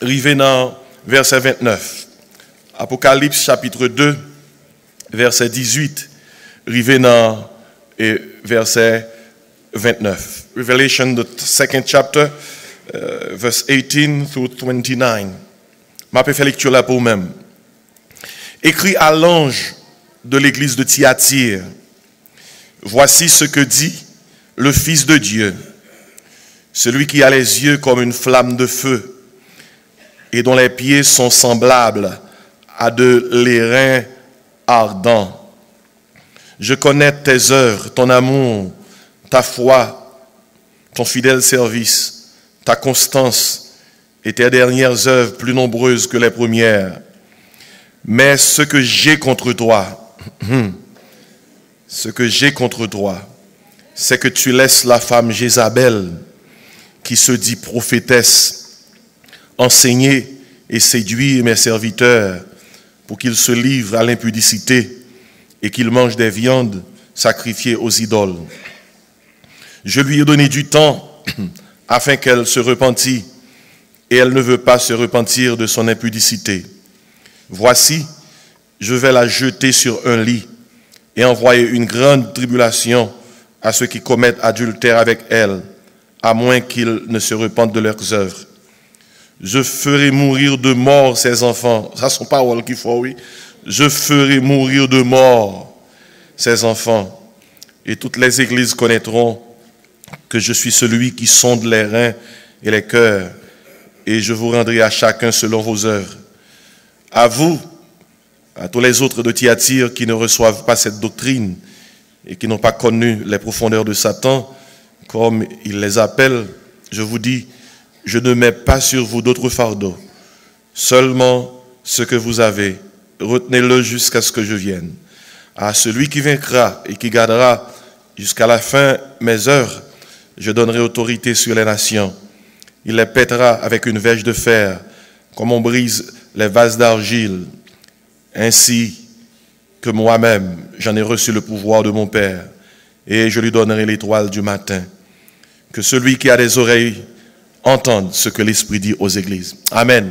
rivé dans verset 29. Apocalypse chapitre 2, verset 18, rivé dans verset 29. Revelation, the second chapter, verse 18 through 29. Ma fait lecture là pour vous-même. Écrit à l'ange de l'église de Thyatire, voici ce que dit le Fils de Dieu, celui qui a les yeux comme une flamme de feu et dont les pieds sont semblables à de l'airain ardent. Je connais tes œuvres, ton amour, ta foi, ton fidèle service, ta constance et tes dernières œuvres plus nombreuses que les premières. Mais ce que j'ai contre toi, c'est que tu laisses la femme Jézabel, qui se dit prophétesse, enseigner et séduire mes serviteurs pour qu'ils se livrent à l'impudicité et qu'ils mangent des viandes sacrifiées aux idoles. Je lui ai donné du temps afin qu'elle se repentît, et elle ne veut pas se repentir de son impudicité. Voici, je vais la jeter sur un lit et envoyer une grande tribulation à ceux qui commettent adultère avec elle, à moins qu'ils ne se repentent de leurs œuvres. Je ferai mourir de mort ses enfants. Ça, sont paroles qu'il faut, oui. Je ferai mourir de mort ses enfants. Et toutes les églises connaîtront que je suis celui qui sonde les reins et les cœurs. Et je vous rendrai à chacun selon vos œuvres. À vous, à tous les autres de Thyatire qui ne reçoivent pas cette doctrine et qui n'ont pas connu les profondeurs de Satan, comme il les appelle, je vous dis, je ne mets pas sur vous d'autres fardeaux. Seulement ce que vous avez, retenez-le jusqu'à ce que je vienne. À celui qui vaincra et qui gardera jusqu'à la fin mes œuvres, je donnerai autorité sur les nations. Il les pètera avec une verge de fer, comme on brise les vases d'argile. Ainsi que moi-même, j'en ai reçu le pouvoir de mon Père, et je lui donnerai l'étoile du matin. Que celui qui a des oreilles entende ce que l'Esprit dit aux églises. Amen.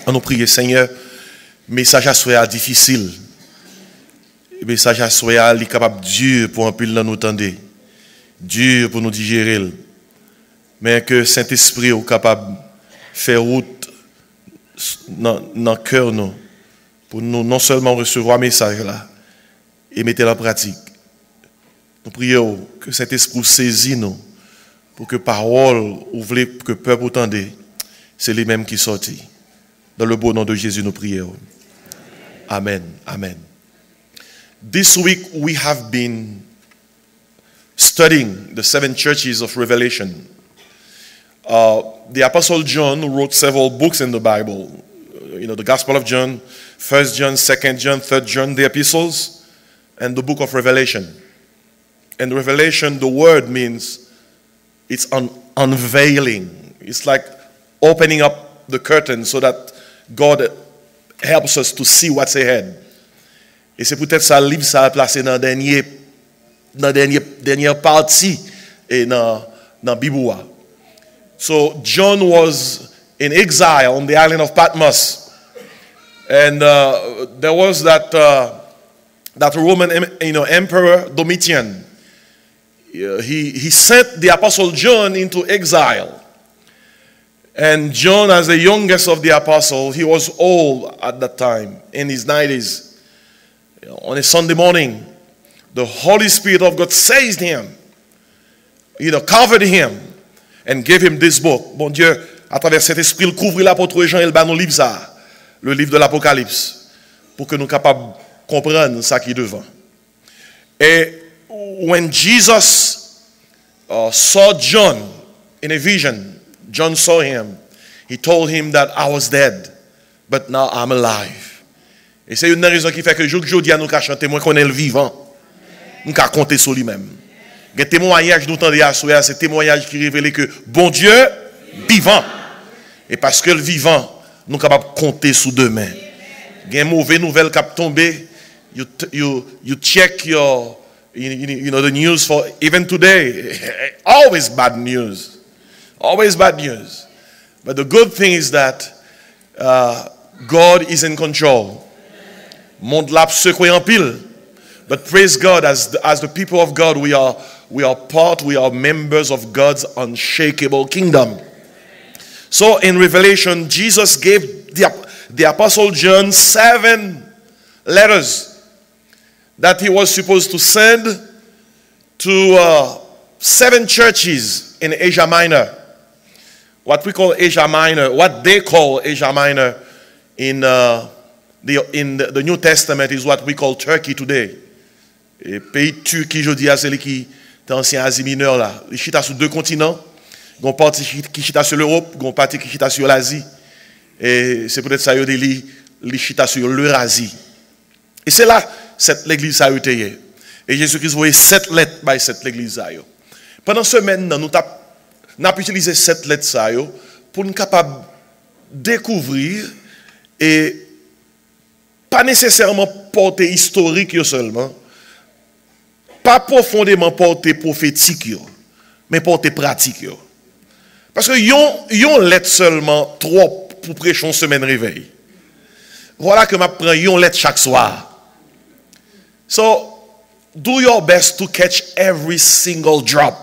On nous prie, Seigneur, message à soi difficile. Message à soi est capable dur pour un pile dans nous tendre. Dur pour nous digérer. Mais que Saint-Esprit est capable de faire route dans le cœur nous, pour nous non seulement recevoir un message là et mettre en pratique. Nous prions que Saint-Esprit saisit nous pour que parole ouvre, que le peuple entende, c'est les mêmes qui sortent. Dans le beau nom de Jésus, nous prions. Amen. Amen. This week we have been studying the 7 churches of Revelation. The Apostle John wrote several books in the Bible. The Gospel of John, 1 John, 2 John, 3 John, the epistles, and the book of Revelation. And Revelation, the word means it's unveiling. It's like opening up the curtain so that God helps us to see what's ahead. Et c'est peut-être ça livre ça a placé dans dernière partie et dans Bible. So John was in exile on the island of Patmos, and there was that Roman emperor Domitian. He sent the Apostle John into exile. And John, as the youngest of the apostles, he was old at that time, in his 90s. On a Sunday morning, the Holy Spirit of God seized him, covered him, and gave him this book. Bon Dieu, à travers cet esprit, il couvrit l'apôtre Jean et il bat nous livre ça, le livre de l'Apocalypse, pour que nous capables de comprendre ça qui est devant. Et when Jesus saw John in a vision, John saw him. He told him that I was dead, but now I'm alive. Et c'est une raison qui fait que jour à nous chanter moins qu'on est le vivant. Nous qu'à compter sur lui-même. Le témoignage nous tendez à souhaiter, c'est témoignage qui révèle que bon Dieu vivant. Et parce que le vivant, nous sommes capables de compter sur demain. Il y a une mauvaise nouvelle qui a tombé. You check your the news for even today. Always bad news. Always bad news. But the good thing is that God is in control. Monde l'a secoué en pile. But praise God, as the people of God, we are members of God's unshakable kingdom. So in Revelation, Jesus gave the Apostle John 7 letters that he was supposed to send to 7 churches in Asia Minor. What we call Asia Minor, what they call Asia Minor in the New Testament is what we call Turkey today. Et pays Turquie, je dis à celui qui est ancien Asie mineure là. Il chita sur 2 continents. Il y a une partie qui chita sur l'Europe, il y a une partie qui chita sur l'Asie. Et c'est peut-être ça, il chita sur l'Eurasie. Et c'est là, l'église a été. Et Jésus-Christ voyait 7 lettres par cette église. Pendant ce semaine, nous avons utilisé 7 lettres pour nous capables de découvrir et pas nécessairement porter historique seulement, pas profondément porter prophétique, mais porter pratique. Parce que yon lettre seulement trop pour prêcher une semaine réveil. Voilà que je prends yon lettre chaque soir. So, do your best to catch every single drop.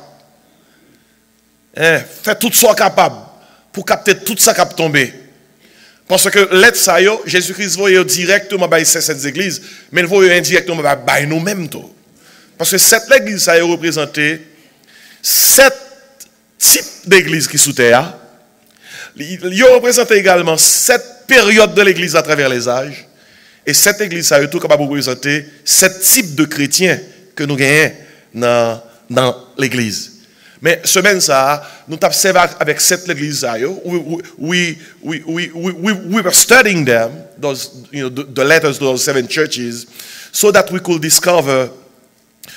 Fais tout ce capable pour capter tout ça qui a tombé. Parce que lettre ça Jésus-Christ voyait directement par cette église, mais il voyait indirectement par nous-mêmes tout. Parce que cette église ça représentait 7 types d'églises qui sous terre. Il représente également 7 périodes de l'église à travers les âges. Et cette église ça tout capable de représenter 7 types de chrétiens que nous gagnons dans l'église. Mais semaine ça, nous observons avec cette église we were studying them, those, the letters to those 7 churches, so that we could discover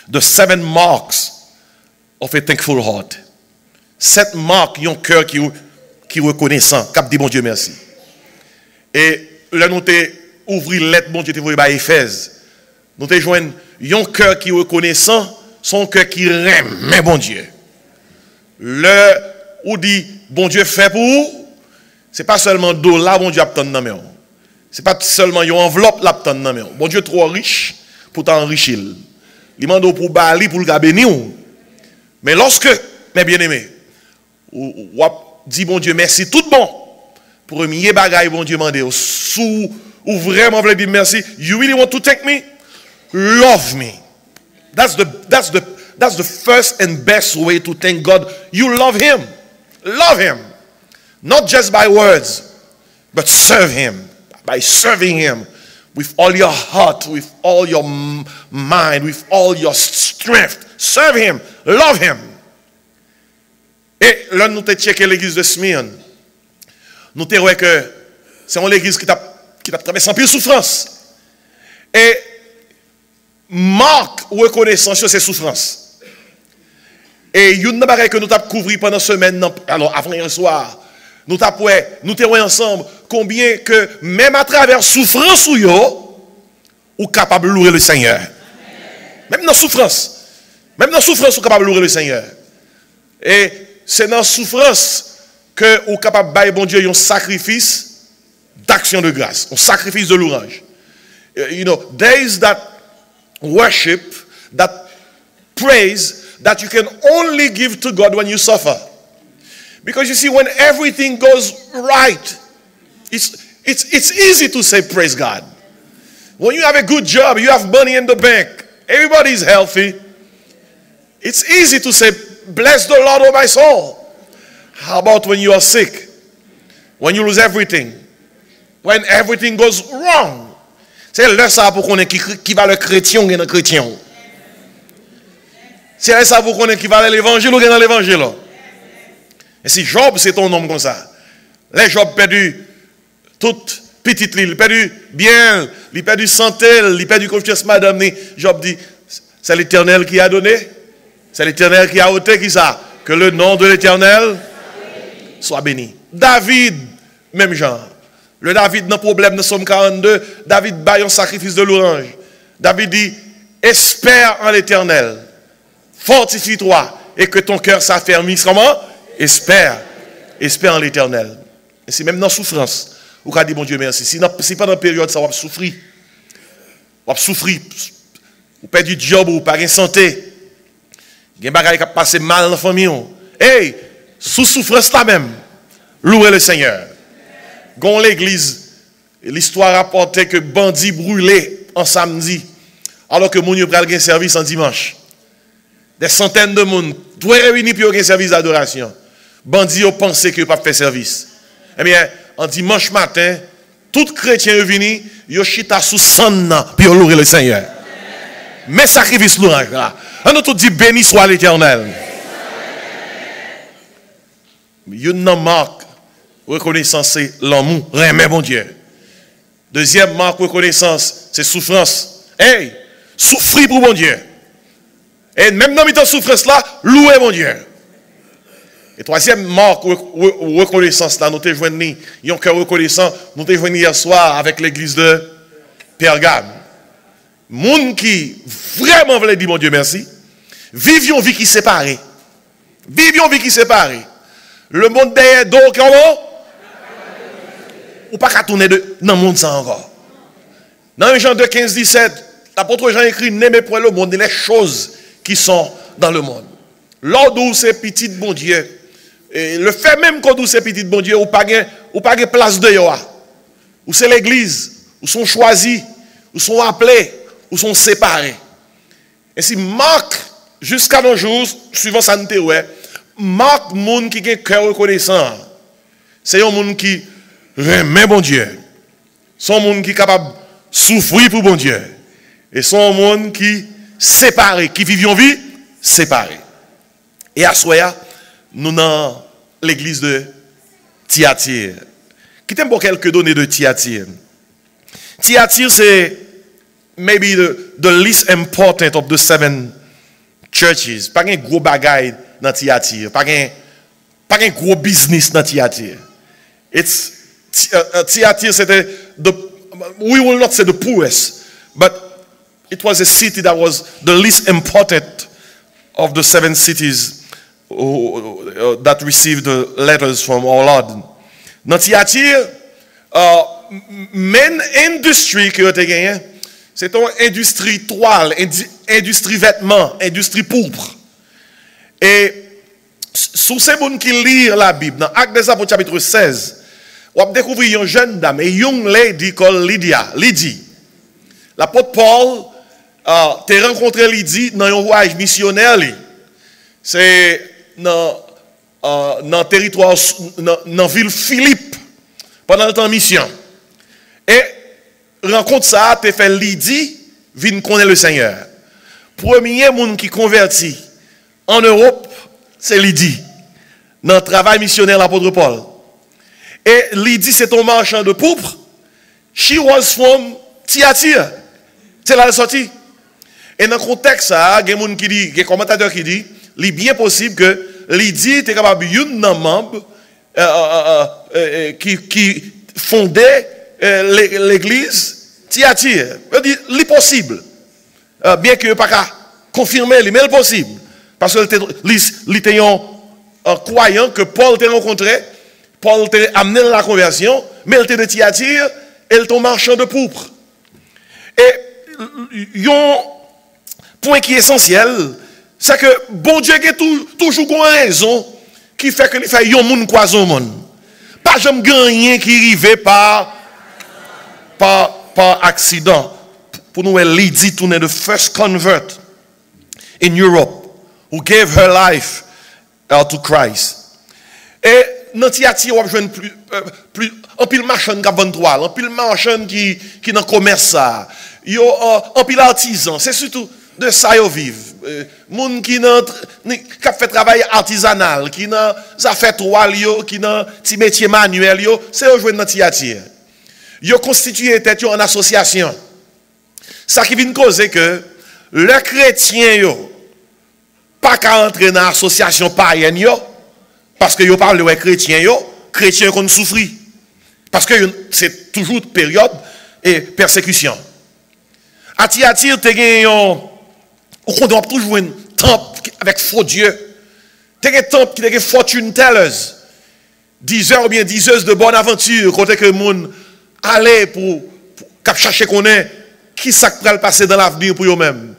the 7 marks of a thankful heart. 7 marques, un cœur qui reconnaissant, qui dit bon Dieu merci. Et là nous t'ai ouvert lettre bon Dieu t'ai voulu par Éphèse. Nous t'ai joint un cœur qui reconnaissant, son cœur qui remet bon Dieu. Le ou dit bon Dieu fait pour vous, c'est pas seulement dollar bon Dieu attend dans main. C'est pas seulement une enveloppe l'attend dans main. Bon Dieu trop riche pour t'enrichir. Il mande pour bali pour le bénir. Mais lorsque mes bien-aimés ou dit bon Dieu merci tout bon pour premier bagaille bon Dieu mande ou vraiment veut dire merci, you really want to thank me? Love me. That's the first and best way to thank God. You love Him. Love Him. Not just by words, but serve Him. By serving Him with all your heart, with all your mind, with all your strength. Serve Him. Love Him. Et là, nous avons checké l'église de Smyrne. Nous avons vu que c'est une église qui a traversé un peu de souffrance. Et Marc reconnaissance sur ces souffrances. Et une chose que nous avons couvert pendant cette semaine, alors avant hier soir, nous avons ensemble combien que même à travers souffrance ou yo, ou capable de louer le Seigneur. Même dans la souffrance, ou capable de louer le Seigneur. Et c'est dans la souffrance que ou capable de bailler bon Dieu un sacrifice d'action de grâce, un sacrifice de louange. There is that worship, that praise that you can only give to God when you suffer. Because you see, when everything goes right, it's easy to say praise God. When you have a good job, you have money in the bank, everybody's healthy, it's easy to say, bless the Lord, oh my soul. How about when you are sick? When you lose everything? When everything goes wrong? C'est là ça pour qu'on ait qui va le chrétien ou le chrétien. C'est là ça pour qu'on ait qui va l'évangile ou dans l'évangile. Et si Job c'est ton nom comme ça. Les Job perdu toute petite île, perdu bien, il perdu santé, il perdu confiance madame ni Job dit c'est l'Éternel qui a donné. C'est l'Éternel qui a ôté qui ça que le nom de l'Éternel soit béni. David même genre. Le David n'a problème dans Somme 42, David baille un sacrifice de louange. David dit, espère en l'Éternel, fortifie-toi et que ton cœur s'affermisse. Comment? Espère en l'Éternel. Et c'est même dans la souffrance Ou qu'a dit bon Dieu merci. Si pendant la période ça va souffrir. Va souffrir. Ou perd du job ou pas de santé. Il y a des choses qui passent mal dans la famille. Hey, sous souffrance là même, louez le Seigneur. Dans l'église, l'histoire rapportait que bandits brûlés en samedi, alors que moun yo pral gen service en dimanche. Des centaines de monde, tout réunis pour un service d'adoration. Bandits ont pensé que pas faire service. Eh bien, en dimanche matin, tout chrétien est venu, yo chita sous sanna pour louer le Seigneur. Mais sacrifice louange là. On nous tout dit béni soit l'Éternel. Une marque reconnaissance c'est l'amour, remet bon Dieu. Deuxième marque reconnaissance c'est souffrance. Hey, souffrir pour bon Dieu. Et même dans cette souffrance là, louer bon Dieu. Et troisième marque reconnaissance là, nous te joignons, un cœur reconnaissant, nous te joignons hier soir avec l'église de Pergame. Moun qui vraiment voulait dire mon Dieu merci. Vivions vie qui séparée. Vivions vie qui séparée. Le monde derrière d'eau comment? Ou pas qu'à tourner dans le monde ça encore. Dans Jean 2, 15, 17, l'apôtre Jean écrit, n'aimez point le monde, les choses qui sont dans le monde. L'ordre où c'est petit bon Dieu. Et le fait même qu'on c'est petit bon Dieu, ou pas de place de yoa. Ou c'est l'église, ou sont choisis, ou sont appelés, ou sont séparés. Et si Marc, jusqu'à nos jours, suivant ça nous ouais, Marc, monde qui a un cœur reconnaissant, c'est un monde qui remet bon Dieu. C'est un monde qui est capable de souffrir pour bon Dieu. Et c'est un monde qui séparé, qui vit une vie séparée. Et à Soya, nous dans l'église de Thyatire. Qui t'aime pour quelques données de Thyatire. Thyatire, c'est maybe the least important of the 7 churches. Pas un gros bagaille dans Thyatire. Pas un gros business dans Thyatire. Thyatire, c'était we will not say the poorest, but it was a city that was the least important of the 7 cities that received the letters from our Lord. Dans Thyatire, main industry que tu as gagné, c'est une industrie toile, industrie vêtements, industrie pourpre. Et sous ces gens qui lisent la Bible, dans Actes des Apôtres chapitre 16, on va découvrir une jeune dame, une young lady called Lydie. L'apôtre Paul a rencontré Lydie dans un voyage missionnaire. C'est dans le territoire, dans la ville Philippe, pendant le temps de mission. Et rencontre ça, a fait Lydie, vient connaître le Seigneur. Premier monde qui convertit en Europe, c'est Lydie. Dans le travail missionnaire de l'apôtre Paul. Et Lydie, c'est un marchand de pourpre. She was from Thyatire. C'est là elle est sortie. Et dans le contexte, il y a des commentateurs qui disent, il est bien possible que Lydie était capable de membre qui fondait l'église Thyatire. Il dit, c'est possible. Bien que pas qu'à confirmer, mais c'est possible. Parce qu'il était un croyant que Paul t'a rencontré. Paul t'a amené dans la conversion, mais il était de Thyatire, et il était un marchand de pourpre. Et un point qui est essentiel, c'est que bon Dieu a toujours une raison qui fait que il fait un monde croiser au monde. Pas jamais gagner qui arrive par accident. Pour nous, Lydie tournait the first convert in Europe who gave her life to Christ. Et dans Thyatire, on joue plus un pile marchand qui vend toile, un pile marchand qui dans commerce ça. Yo un pile artisan, c'est surtout de ça yo vivent. Moun qui fait travail artisanal, qui dans ça fait toile yo, qui dans petit métier manuel yo, c'est yo jouer dans Thyatire. Yo constitué tête en association. Ça qui vient causer que les chrétiens yo pas qu'à entrer dans l'association païenne yo. Parce que vous parlez de chrétiens, chrétiens qui souffrent. Parce que c'est toujours une période et persécution. À Thyatire, on doit toujours un temple avec faux Dieu. Tu as un temple qui est fortune tellers. diseurs ou bien diseuses de bonne aventure, côté que le monde allait pour chercher qu'on est, qui ça va le passer dans l'avenir pour eux-mêmes.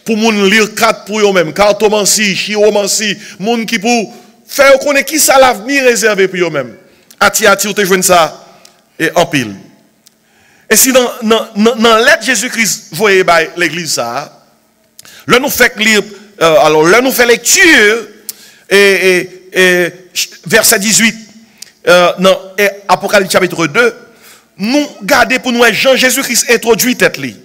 Pour moun lire carte pour eux-mêmes, cartomancie, chiromancie, monde qui pour faire connaître qui ça l'avenir réservé pour eux-mêmes. Ati, ou te joindre ça, et en pile. Et si dans l'aide Jésus-Christ, vous voyez l'église ça, là nous fait lire, alors là nous fait lecture, et verset 18, dans Apocalypse chapitre 2, nous gardons pour nous Jean Jésus-Christ introduit tête li.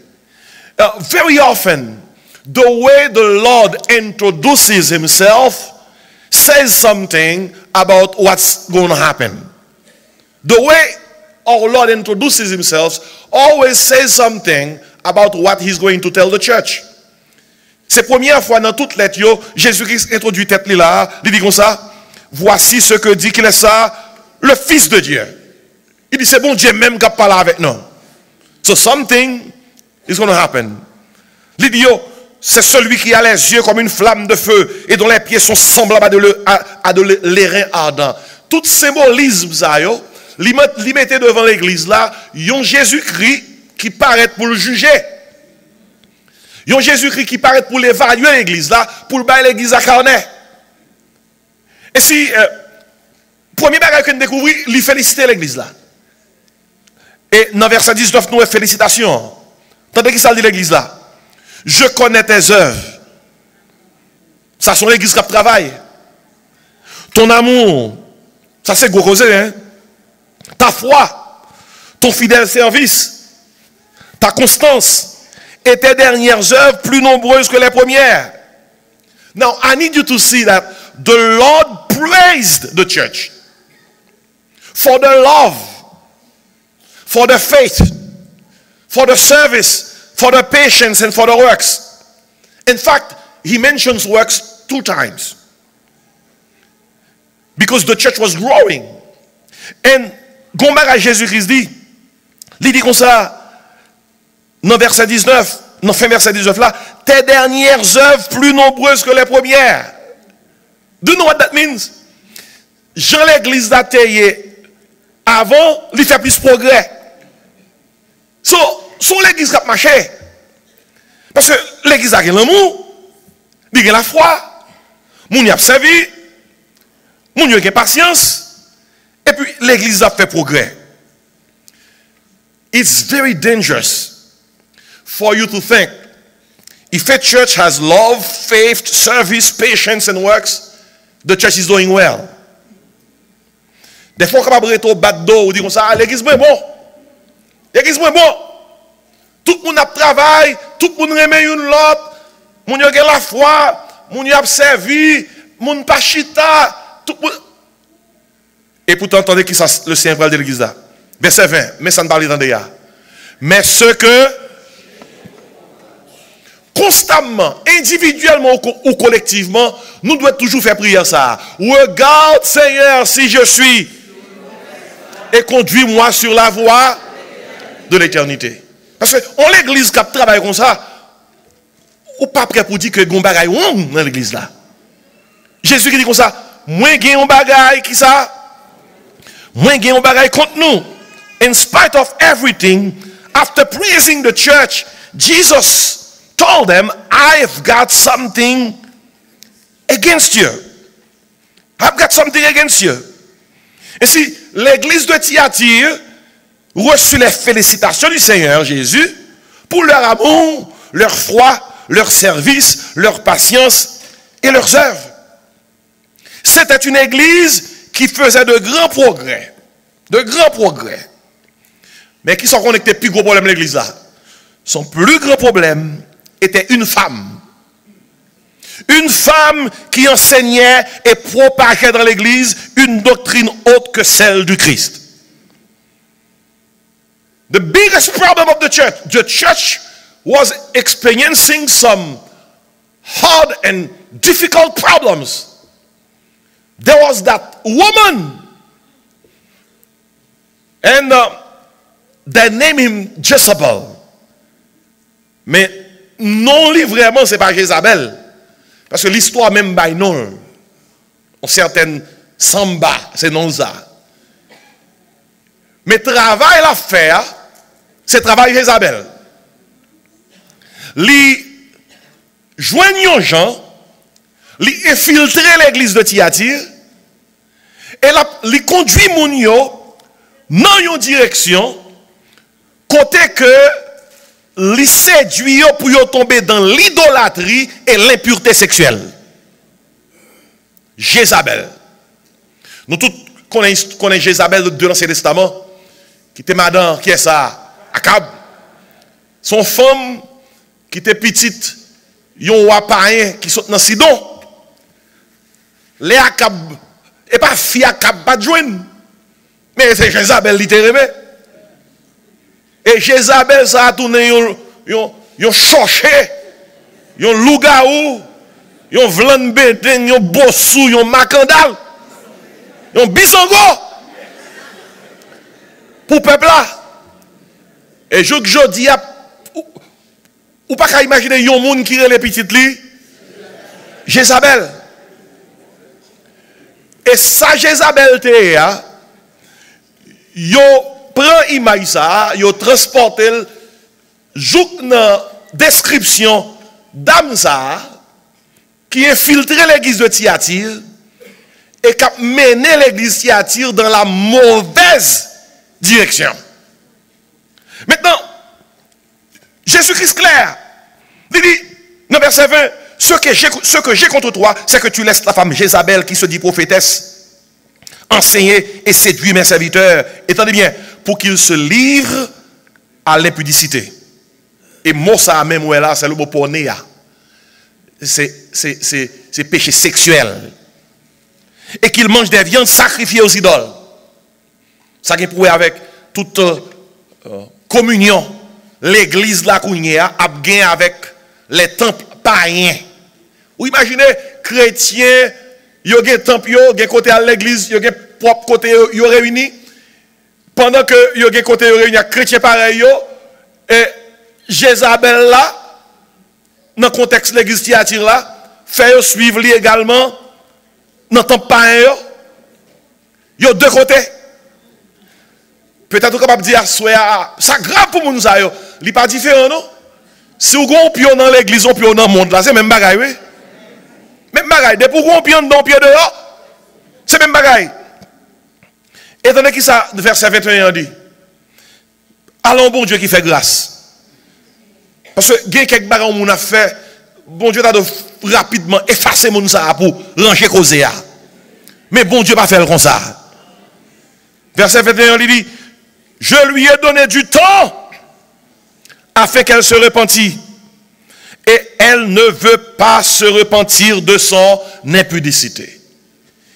Very often, the way the Lord introduces himself says something about what's going to happen. The way our Lord introduces himself always says something about what he's going to tell the church. C'est la première fois dans toute lettre, Jésus-Christ introduit tête là, il dit comme ça, voici ce que dit qu'il est ça, le Fils de Dieu. Il dit c'est bon Dieu même qui parle avec nous. So something is going to happen. Il dit c'est celui qui a les yeux comme une flamme de feu et dont les pieds sont semblables à de l'airain ardent. Tout symbolisme ça li mettait devant l'église là, yon Jésus-Christ qui paraît pour le juger. Yon Jésus-Christ qui paraît pour l'évaluer l'église là, pour le bailler l'église à carnet. Et si premier bagage que nous découvrons, il féliciter l'église là. Et dans verset 19 nous félicitations. Tandis qu'il ça dit l'église là. Je connais tes œuvres. Ça sont l'église qui travaille. Ton amour, ça c'est gros causé, hein. Ta foi, ton fidèle service, ta constance et tes dernières œuvres plus nombreuses que les premières. Now, I need you to see that the Lord praised the church for the love, for the faith, for the service, for the patience, and for the works. In fact, he mentions works 2 times. Because the church was growing. And Gombara Jésus-Christ dit, il dit comme ça, dans verset 19, dans fin verset 19 là, tes dernières œuvres plus nombreuses que les premières. Do you know what that means? Jean l'église d'Athéie, avant, il fait plus progrès. So, son l'église qui a marché. Parce que l'église a l'amour, il a la foi, il a servi, il a patience, et puis l'église a fait progrès. It's very dangerous for you to think if a church has love, faith, service, patience, and works, the church is doing well. Des fois, quand on est bas d'eau, on dit comme ça, l'église est bon. L'église est bon. Tout le monde a travaillé, tout le monde remet une l'autre, mon a la foi, mon a servi, mon pas chita, tout le monde. Et pourtant, entendez qui ça, le Saint-Paul de l'église là. Verset 20, mais ça ne parle pas de ça. Mais ce que, constamment, individuellement ou collectivement, nous devons toujours faire prier ça. Regarde, Seigneur, si je suis, et conduis-moi sur la voie de l'éternité. Parce que, on l'église qui travaille comme ça, ou pas prêt pour dire que gon bagay dans l'église là. Jésus qui dit comme ça, moi j'ai un bagay qui ça, moi j'ai un bagay contre nous. In spite of everything, after praising the church, Jesus told them, I've got something against you. I've got something against you. Et si l'église de Thyatire reçut les félicitations du Seigneur Jésus pour leur amour, leur foi, leur service, leur patience et leurs œuvres. C'était une église qui faisait de grands progrès. De grands progrès. Mais qui sont connectés plus gros problème de l'église là. Son plus grand problème était une femme. Une femme qui enseignait et propageait dans l'église une doctrine autre que celle du Christ. The biggest problem of the church was experiencing some hard and difficult problems. There was that woman, and they named him Jezebel. Mais non, vraiment, c'est pas Jézabel. Parce que l'histoire même by non, en certaines Samba, c'est non ça. Mais travail à faire, c'est travail Jézabel. Li joignent gens, li infiltrer l'église de Thyatire, et li conduit moun yo dans une direction, côté que li séduit yo pour yo tomber dans l'idolâtrie et l'impureté sexuelle. Jézabel. Nous tous connaissons Jézabel de l'Ancien Testament, qui était madame, qui est ça? Akab. Son femme, qui était petite, yon roi païen qui sont dans Sidon. Les Akab, et pas fille Akab, pas de joindre. Mais c'est Jézabel littéralement. Et Jézabel, ça a tourné, yon cherché, yon lougaou, yon vlan beden, yon bossou, yon makandal, yon bisango. Pour peuple là. Et je dis, ou pas qu'à imaginer yon moun qui les petites li, Jézabel. Et ça Jézabel te ya, yo prend image ça, yo transporte jouk nan description d'âme ça qui infiltrait l'église de Thyatire et qui a mené l'église de Thyatire dans la mauvaise direction. Maintenant, Jésus-Christ clair, il dit, dans verset 20, ce que j'ai contre toi, c'est que tu laisses la femme Jézabel qui se dit prophétesse, enseigner et séduire mes serviteurs. Entendez bien, pour qu'ils se livrent à l'impudicité. Et mot ça même où est là, c'est le mot pour néa. C'est péché sexuel. Et qu'ils mangent des viandes sacrifiées aux idoles. Ça qui est prouvé avec toute communion. L'église la Kounia a gagné avec les temples païens. Vous imaginez, chrétiens, il y a un temple, il y a un côté à l'église, il y a un propre côté, il y a réuni. Pendant que il y a un côté réuni, chrétiens pareil, et Jézabel là, dans le contexte de l'église Thyatire là, fait suivre lui également dans le temple païen. Il y a deux côtés. Peut-être capable de dire, ça grave pour nous, ça n'est pas différent, non? Si vous avez un pion dans l'église, un pion dans le monde, là, c'est même bagaille, oui? Même bagaille. Depuis que vous avez un pion dans le pied dehors, c'est même bagaille. Et donné qui ça, verset 21 dit, allons, bon Dieu qui fait grâce. Parce que, il y a quelques bagailles qu'on a fait, bon Dieu a de rapidement effacer mon ça pour ranger cause. Mais bon Dieu va faire comme ça. Verset 21, il dit, je lui ai donné du temps afin qu'elle se repentisse. Et elle ne veut pas se repentir de son impudicité.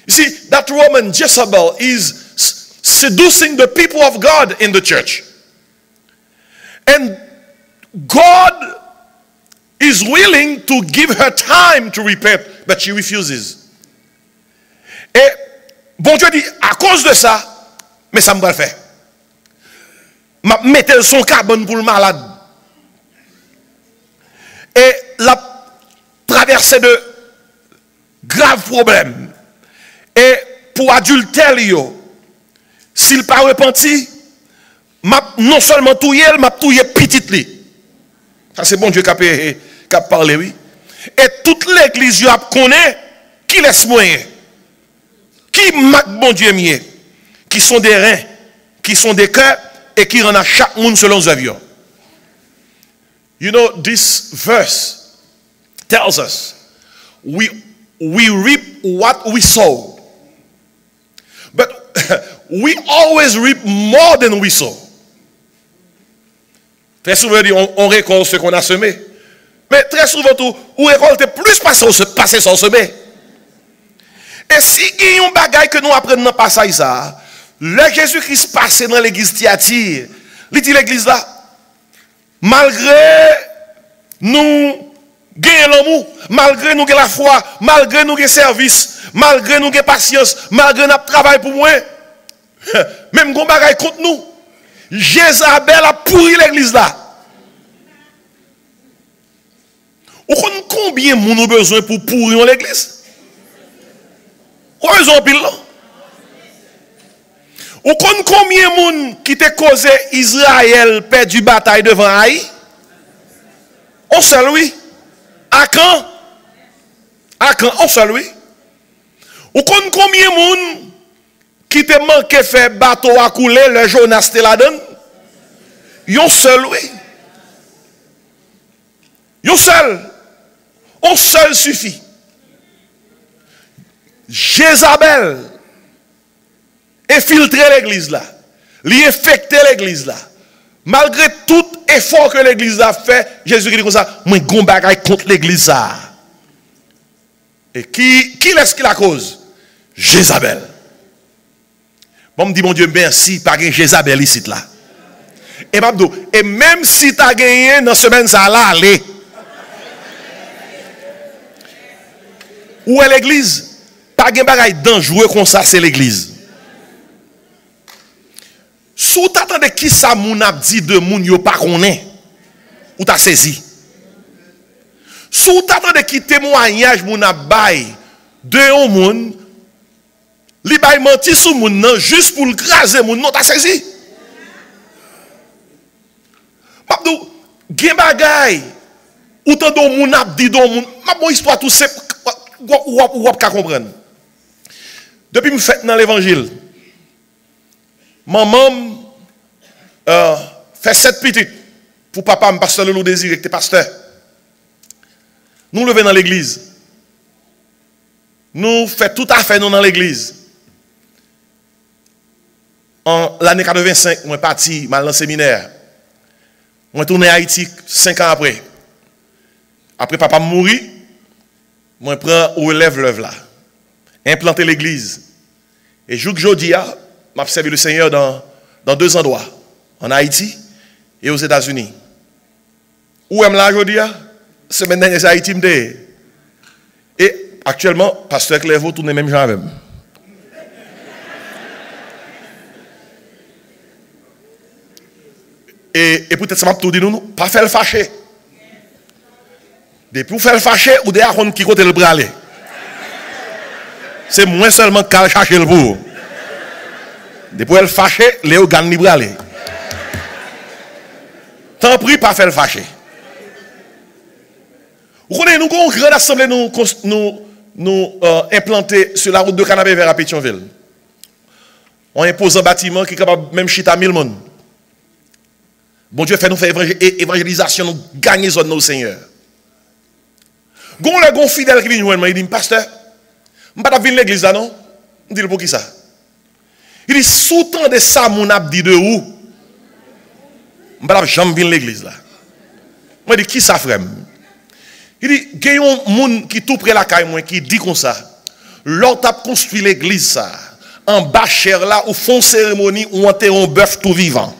You see, that woman Jezebel is seducing the people of God in the church. And God is willing to give her time to repent, but she refuses. Et bon Dieu dit, à cause de ça, mais ça me va le faire. Ma mettre son carbone pour le malade. Et la traversée de graves problèmes. Et pour adultère, s'il pas repenti, non seulement touye, m'a touye petite li. Ça c'est bon Dieu qui a parlé, oui. Et toute l'église a connaît qui laisse moyen. Qui marque bon Dieu mieux. Qui sont des reins, qui sont des cœurs, et qui rend à chaque monde selon ses avions. You know, this verse tells us we reap what we sow. But we always reap more than we sow. Très souvent, on récolte ce qu'on a semé. Mais très souvent, on récolte plus passer sans semer. Et si il y a un bagage que nous apprenons dans le passage, ça, le Jésus-Christ passait dans l'église Thyatire, il dit l'église là, malgré nous gagnons l'amour, malgré nous gagnons la foi, malgré nous gagnons service, malgré nous gagnons patience, malgré notre travail pour moi, même quand bagaille contre nous, Jézabel a pourri l'église là. Vous connaissez combien de monde a besoin pour pourrir l'église? Combien de pile là? Ou combien de monde qui te causé Israël perdu bataille devant Haï? On seul oui. À quand? À quand? On seul oui. Ou combien de monde qui te manqué faire bateau à couler le Jonas te la donne? Yon seul oui. Yon seul. On seul suffit. Jézabel infiltrer l'église là, lui infecter l'église là. Malgré tout effort que l'église a fait, Jésus dit comme ça, moi gon bagay contre l'église ça. Et qui est-ce qui la cause? Jézabel. Bon me dit mon Dieu merci, pas gain Jézabel ici là. Et même si tu as gagné dans semaine ça là aller. Où est l'église? Pas gain bagay dangereux comme ça, c'est l'église. Sous t'attendais qui ça moun a dit de moun yo pas connaît ou t'as saisi. Sous t'attendais qui témoignage moun a bay de un moun li bay menti sou moun nan juste pour le craser moun non t'as saisi. Mabdou gen bagay ou t'ando moun a dit de moun ma bon histoire tout simple ou ka comprendre. Depuis me fait dans l'évangile maman fait 7 petites pour papa, me pasteur Lolo Désiré, qui était pasteur. Nous levons dans l'église. Nous faisons tout à fait nous dans l'église. En l'année 85, je suis parti mal dans le séminaire. Je suis tourné à Haïti 5 ans après. Après papa mourit, je prends au relève l'œuvre là. Implanter l'église. Et jour que je dis, m'a servi le Seigneur dans 2 endroits, en Haïti et aux États-Unis. Où est-ce là aujourd'hui? Semaine dernière, c'est Haïti. Et actuellement, pasteur Clairvaux tourne même gens avec. Et peut-être ça m'a tout dit nous, pas faire le fâcher. Depuis vous faire le fâcher, ou des gens qui côté le bras aller. C'est moins seulement qu'à chercher le bout. Depuis elle fâché, Léo gagne libre aller. Tant pis, pas faire le fâché. Vous connaissez, nous avons une grande assemblée nous implanter sur la route de Canabé vers Pétionville. On impose un bâtiment qui est capable même chita 1000 personnes. Bon Dieu fait nous faire évangélisation, nous gagner zone au Seigneur. Gon le gon fidèle qui vient nous il dit pasteur, je ne vais pas venir l'église là non. Je dis pour qui ça? Il dit, sous-temps de ça, mon abdi de où? Je ne vais pas jamais venir l'église là. Moi, je dis, qui ça frère? Il dit, il y a un monde qui tout près la caille, qui dit comme ça. L'autre a construit l'église ça. En bas cher là, où font cérémonie, où enterre un bœuf tout vivant.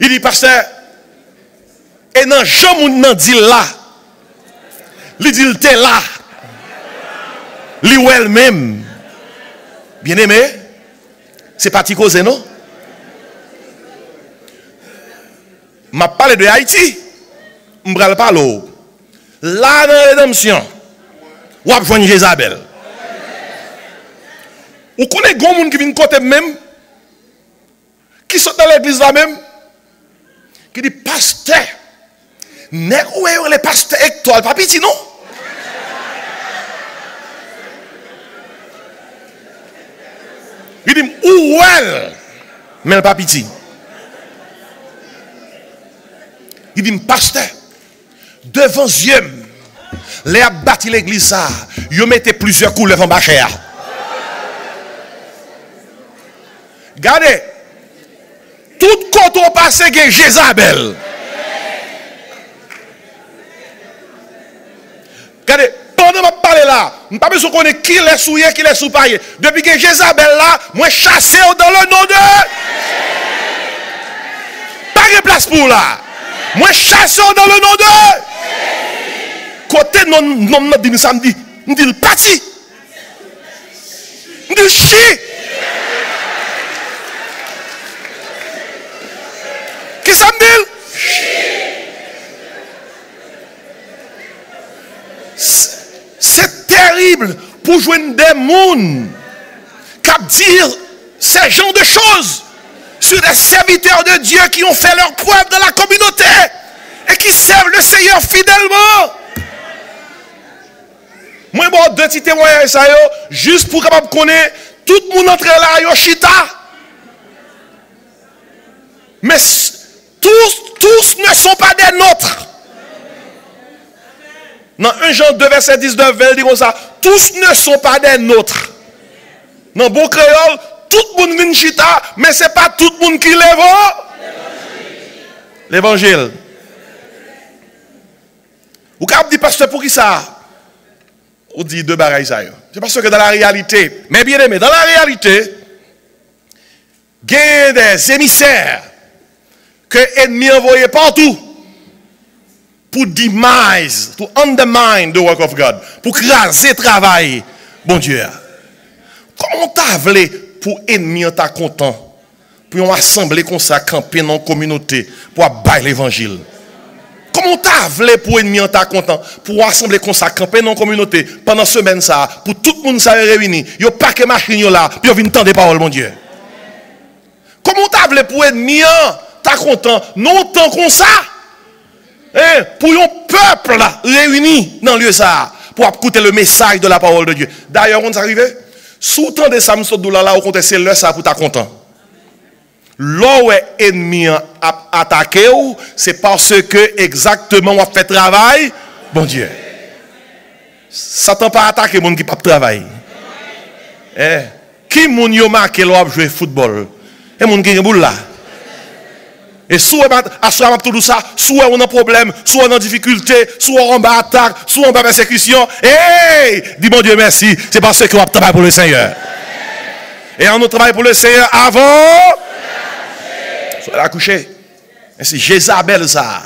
Il dit, pasteur, et non, jamais moun dit là. Il dit, il était là. Lui ou elle-même. Bien aimé, c'est parti cause, non? Je parle de Haïti. Je ne parle pas là dans la rédemption. Ou à joindre Jézabel. Ou connaissez des gens qui viennent côté même, qui sont dans l'église là même, qui dit, pasteur, n'est-ce pas les pasteurs étoiles, pas petit, non? Il dit, où elle? Mais le pas petit. Il dit, pasteur, devant Dieu, les a bâti l'église ça, ils mettaient plusieurs couleurs en bas cher. Regardez, tout côté au passé que Jézabel. Regardez, pendant que je parle là, je ne sais pas besoin de connaître qui est souillé, qui est sous-paillé. Depuis que Jézabel là, moi chassé dans le nom de. Pas de place pour là. Moi chassé dans le nom de. Côté non dit samedi, on dit le parti. On dit le chi. Qui ça me dit? Bible pour joindre des mouns qui disent ces genres de choses sur des serviteurs de Dieu qui ont fait leur preuve dans la communauté et qui servent le Seigneur fidèlement. Moi, bon, deux petits témoignages, ça, juste pour capable connaître tout le monde entre là, Yoshita. Mais tous ne sont pas des nôtres. Dans 1 Jean 2, verset 19, il dit comme ça, tous ne sont pas des nôtres. Dans bon créole, tout le monde vient chita, mais ce n'est pas tout le monde qui lève l'évangile. Ou quand on dit, pasteur, pour qui ça? On dit deux bagailles ça. C'est parce que dans la réalité, mais bien aimé, dans la réalité, il y a des émissaires que l'ennemi envoyé partout pour demise, pour undermine the work of God, pour craser le travail, bon Dieu. Comment t'as voulu pour l'ennemi en ta content, pour une assemblée comme ça, camper dans la communauté, pour abattre l'évangile? Comment t'as voulu pour l'ennemi en ta content, pour assembler comme ça, camper dans la communauté, pendant semaine ça, pour tout le monde ça réuni, il n'y a pas que machine là, puis il vient entendre des paroles, mon Dieu. Comment t'as voulu pour l'ennemi ta content, non tant comme ça? Hein? Pour un peuple là, réuni dans le lieu ça, pour écouter le message de la parole de Dieu. D'ailleurs, on est arrivé, sous temps de Samson là, au compte c'est le ça pour ta content. Là où ennemi a attaqué, c'est parce que exactement on fait travail, bon Dieu. Satan pas attaquer les gens qui ne pas travailler. Qui moun yo marqué l'on jouer football? Et moun qui boule là. Et soit on a tout ça, soit on a un problème, soit on a difficulté, soit on a attaque, soit on a persécution. Hey, dis mon Dieu merci, c'est parce que on travaille pour le Seigneur. Et on travaille pour le Seigneur avant. Soit la coucher. C'est Jézabel ça.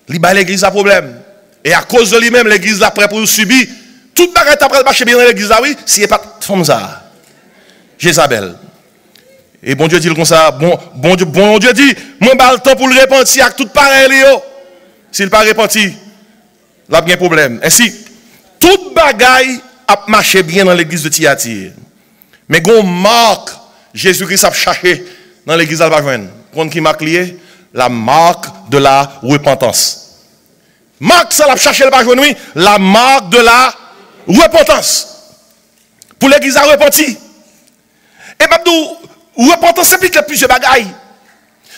L'église a problème. Et à cause de lui-même, l'église là prêt pour subir. Toute bagarre après marcher bien dans l'église là, oui, s'il n'y a pas de femme ça. Jézabel. Et bon Dieu dit comme ça, bon Dieu dit, moi j'ai le temps pour le repentir avec tout pareil. S'il n'est pas repenti, là il y a un problème. Ainsi, toute bagaille a marché bien dans l'église de Thyatire. Mais quand marque, Jésus-Christ a cherché dans l'église d'Albajouane. Quand qui marque lié? La marque de la repentance. Marque ça l'a cherché l'Albajouane, oui, la marque de la repentance. Pour l'église à repenti. Et Babdou, repentance implique plusieurs bagailles.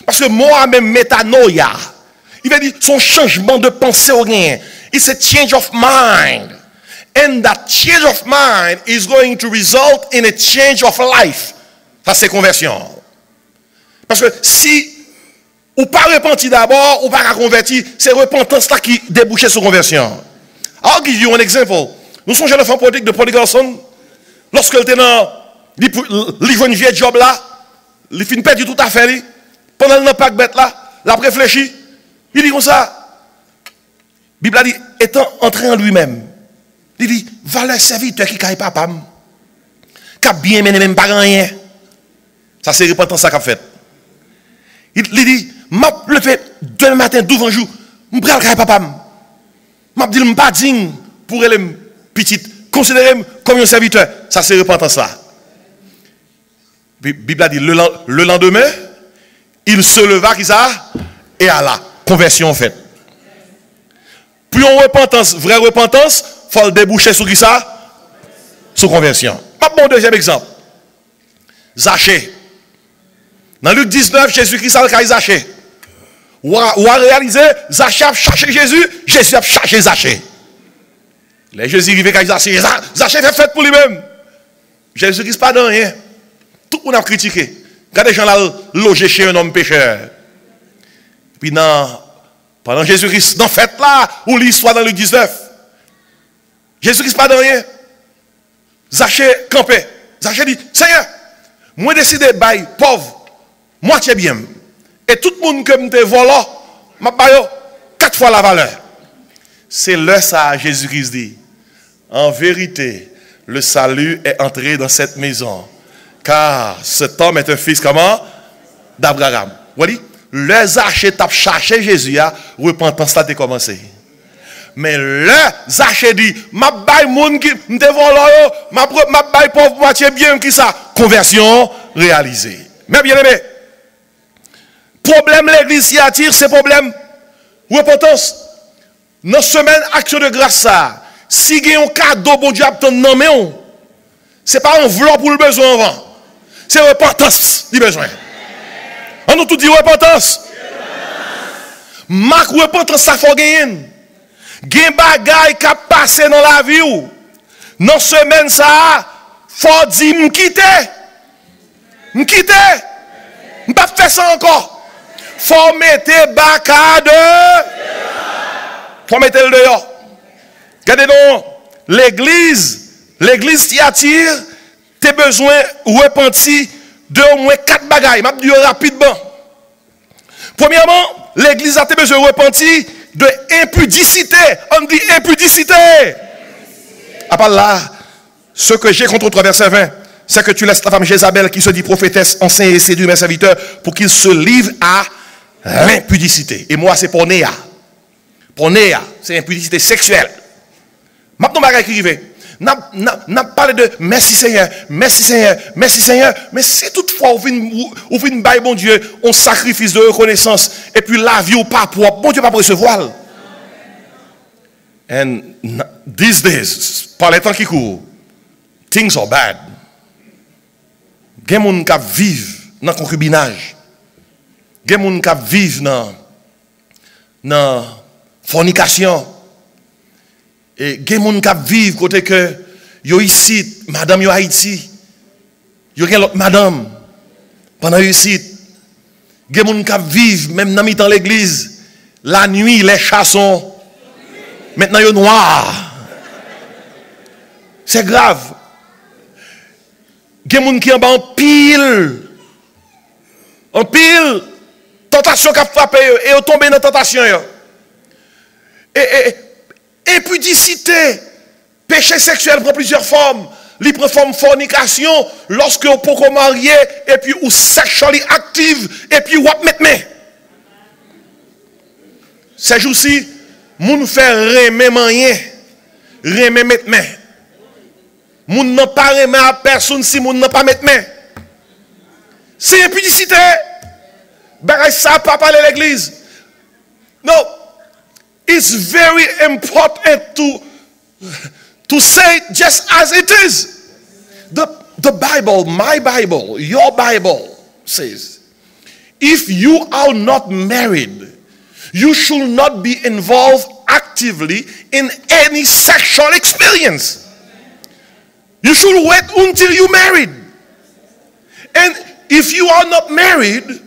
Parce que moi-même, métanoïa, il veut dire son changement de pensée au rien. It's a change of mind. And that change of mind is going to result in a change of life. Ça, c'est conversion. Parce que si ou pas repenti d'abord, ou pas converti, c'est repentance là qui débouche sur conversion. I'll give you an example. Nous sommes jeunes enfants prodigue de Prodigal Son. Lorsque il était dans il joue une vieille job là, il finit perdu tout à fait. Pendant le pack bête là, il a réfléchi. Il dit comme ça. La Bible a dit, étant entré en lui-même, il dit, va le serviteur qui caille papa, qui a bien mené même pas rien. Ça c'est repentance ça qu'a fait. Il dit, m'a le fait demain matin, 12 jours, je vais le caille papa. M'a dit, je ne pas digne pour les petites, considérer comme un serviteur. Ça c'est repentance là. La Bible a dit, le lendemain, il se leva, qui ça? Et à la conversion faite. Puis en repentance, vraie repentance, il faut le déboucher sur qui ça? Sur conversion. Bon deuxième exemple. Zachée. Dans Luc 19, Jésus-Christ a le Zachée. Ou a réalisé, Zachée a cherché Jésus, Jésus a cherché Zachée. Les Jésus arrivé à Zachée, Zachée fait fête pour lui-même. Jésus-Christ pas dans rien. Tout le monde a critiqué. Quand des gens là logé chez un homme pécheur. Puis pendant Jésus-Christ, dans fête là, où l'histoire dans Luc 19, Jésus-Christ pas dans rien. Zachée campé. Zachée dit, Seigneur, moi décidé de bailler pauvre, moitié bien. Et tout le monde que me volant, m'a baillé 4 fois la valeur. C'est là ça Jésus-Christ dit. En vérité, le salut est entré dans cette maison. Car cet homme est un fils comment? D'Abraham. Vous voyez? Les Zachée t'a cherché Jésus, repentance a commencé. Mais le Zaché dit, ma baille moun qui m'devant là, ma baille pauvre moitié bien qui ça. Conversion réalisée. Mais bien aimé, problème l'église y attire, c'est problème repentance. Dans semaine action de grâce ça, si il y a un cadeau bon Dieu a non mais c'est pas un vlog pour le besoin avant. C'est repentance du besoin. On nous tout dit repentance. Marque repentance ça faut gagner. Gen bagay qui a passé dans la vie ou dans semaine ça faut dire m'quitter m'pas faire ça encore faut mettre baka de faut mettre le dehors. Regardez donc l'église qui attire tes besoins repentis de au moins 4 bagailles m'a dit rapidement. Premièrement, l'église a tes besoins repentis de impudicité. On dit impudicité. À part là, ce que j'ai contre toi, verset 20, c'est que tu laisses la femme Jézabel qui se dit prophétesse, enseigne et séduit mes serviteurs pour qu'ils se livrent à l'impudicité. Et moi, c'est pour Néa. Pour Néa, c'est impudicité sexuelle. Maintenant, je vais écrire. N'a parlé de merci Seigneur, merci Seigneur, merci Seigneur. Mais si toutefois, on vient bailler bon Dieu, on sacrifice de reconnaissance, et puis la vie ou pas propre, bon Dieu pas recevoir. And these days, par les temps qui courent, things are bad. Il y a des gens qui vivent dans le concubinage. Il y a des gens qui vivent dans la fornication. Et il y a des gens qui vivent côté que yo ici, madame yo Haïti. Yo gen l'autre madame pendant ici. Il y a des gens qui vivent même dans mi-temps l'église. La nuit les chats sont maintenant yo noirs. C'est grave. Il y a des gens qui ont en pile tentation qui a frappé et ont tombé dans la tentation. Et impudicité, péché sexuel prend plusieurs formes. Il prend forme fornication lorsque vous pouvez marier et puis ou sexually active et puis ou mettre main. Ces jours-ci, moun fait remet rien, remet mettre main. Moun n'a pas remet à personne si moun n'a pas mettre main. C'est impudicité. Bagay ça pas parler l'église. No. It's very important to say it just as it is. The Bible, my Bible, your Bible says, if you are not married, you should not be involved actively in any sexual experience. You should wait until you're married. And if you are not married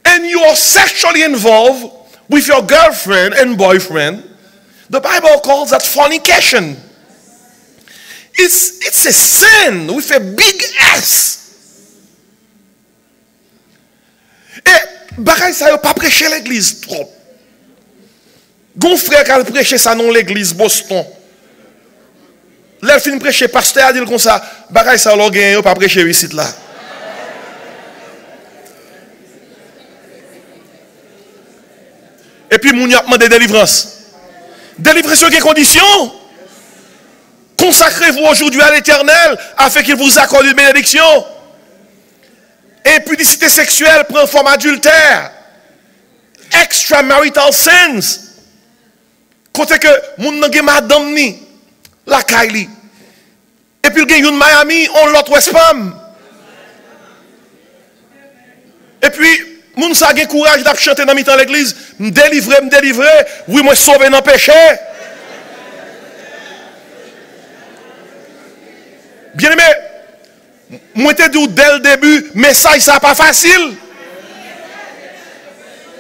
and you are sexually involved with your girlfriend and boyfriend, the Bible calls that fornication. It's a sin with a big S. Et bagay ça yo pas prêcher l'église trop. Gon frère qui a prêché ça non l'église Boston. Là fin prêcher pasteur a dit comme ça, bagay ça lo gen yo pas prêcher ici là. Et puis, moun y a demandé délivrance. Délivrance sur quelles conditions? Consacrez-vous aujourd'hui à l'Éternel afin qu'il vous accorde une bénédiction. Impudicité sexuelle prend forme adultère. Extramarital sins. Côté que moun nan gen madame ni, la Kylie. Et puis, il y a une Miami, on l'autre West Palm. Et puis, moun sa gen courage d'ap chanter dans mi-temps l'église, me délivrer, oui moi sauver dans péché. Bien aimé, moi te dit dès le début, message ça pas facile.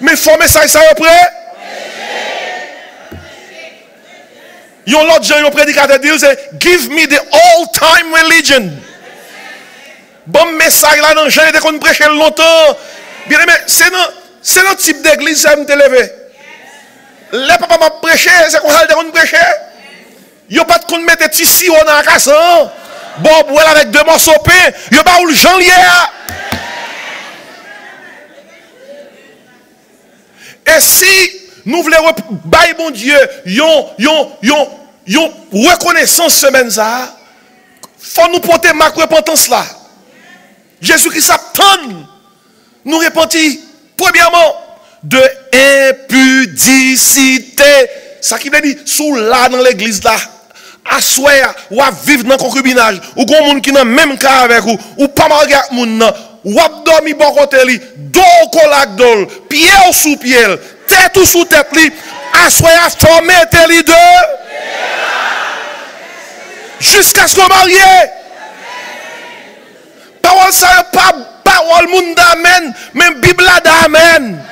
Mais faut message ça après. Yon l'autre gens yon prédicateur dit c'est give me the old time religion. Bon message là dans Jean de qu'on prêcher longtemps. Bien aimé, c'est le type d'église que je me levé. Les papas m'a prêché, c'est quoi ça de prêcher? Yo pas de qu'on mette ici on a cassé. Bon, boire avec 2 morceaux de pain, yo pas ou le Jean lié. Et si nous voulons bailler bon Dieu, yon reconnaissance semaine ça. Faut nous porter ma repentance là. Jésus-Christ attend nous repentir. Premièrement, de impudicité. Ça qui veut dire, sous là dans l'église là, assoya, ou à vivre dans le concubinage, ou gon moun qui dans même cas avec ou pas marrer avec moun nan, ou à dormir bon côté li, dos kolak dol, pied sous pied, tête ou sous tête li, assoya formé li de jusqu'à ce qu'on marie. Parole ça pas parole moun d'amen, même Bible d'amen.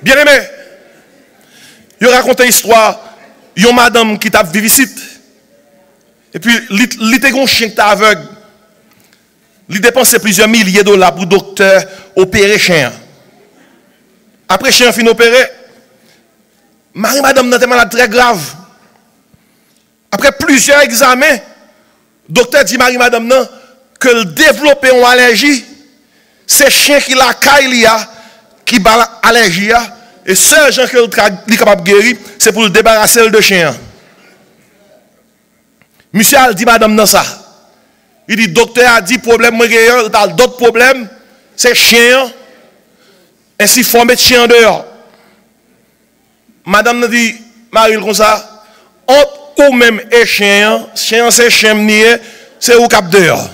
Bien aimé, il raconte une histoire, une madame qui t'a vécu ici. Et puis, il était un chien qui était aveugle. Il dépensait plusieurs milliers de dollars pour le docteur opérer le chien. Après, le chien fin opéré, madame était malade très grave. Après plusieurs examens, le docteur dit madame que le développer une allergie, c'est chien qui la caille qui bat l'allergie, et seul gens qui est capable de guérir, c'est pour le débarrasser de chien. Monsieur a dit madame dans ça. Il dit docteur a dit problème moi d'autres problèmes, c'est chien. Ainsi faut mettre chien dehors. Madame dit Marie comme ça, ou même et chien c'est chien nié, c'est au cap dehors.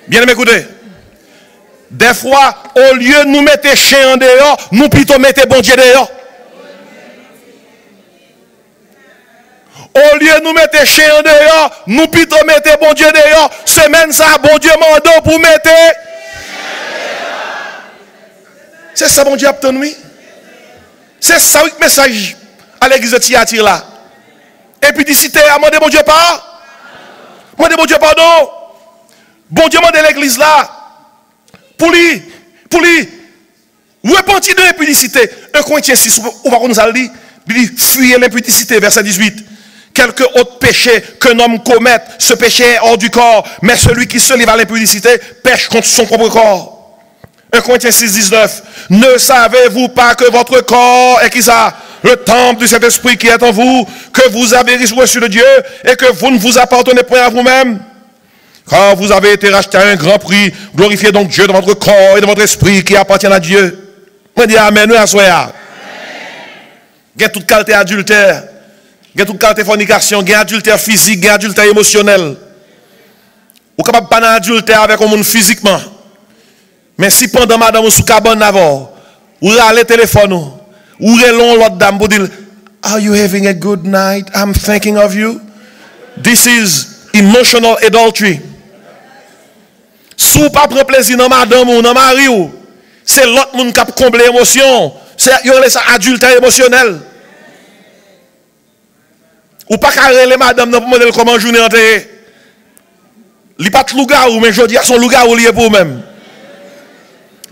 Bien m'écoutez. Des fois, au lieu de nous mettre chien en dehors, nous plutôt mettons bon Dieu dehors. Au lieu de nous mettre chien en dehors, nous plutôt mettons bon Dieu dehors. Semaine ça, bon Dieu mando pour mettre. C'est ça, bon Dieu a obtenu. C'est ça le message à l'église de Thyatire là. Et puis d'ici, à demander bon Dieu pardon. Demander bon Dieu pardon. Bon Dieu m'a l'église là, pour lui, repentir de l'impudicité. 1 Corinthiens 6, on va nous dire, il dit, fuyez l'impudicité, verset 18. Quelque autre péché qu'un homme commette, ce péché est hors du corps, mais celui qui se livre à l'impudicité pêche contre son propre corps. 1 Corinthiens 6, 19. Ne savez-vous pas que votre corps est qui ça? Le temple du Saint-Esprit qui est en vous, que vous avez reçu de Dieu, et que vous ne vous appartenez point à vous-même. Quand vous avez été racheté à un grand prix, glorifiez donc Dieu dans votre corps et dans votre esprit qui appartiennent à Dieu. Je dis amen, nous assoyons. Il y a toute qualité adultère, il y a toute qualité fornication, il y a adultère physique, il y a adultère émotionnel. Vous êtes capable de pas adultère avec un monde physiquement. Mais si pendant madame ou sous cabane d'abord, vous allez téléphone, ou relon l'autre dame pour dire, are you having a good night? I'm thinking of you. This is emotional adultery. Si vous ne prenez pas plaisir dans madame ou dans mari, c'est l'autre monde qui a comblé l'émotion. C'est adultère émotionnel. Ou pas carrer les madame pour modèle comment journée enterrée. Il n'y a pas de loup-garou, mais je dis à son loup-garou lié pour vous-même.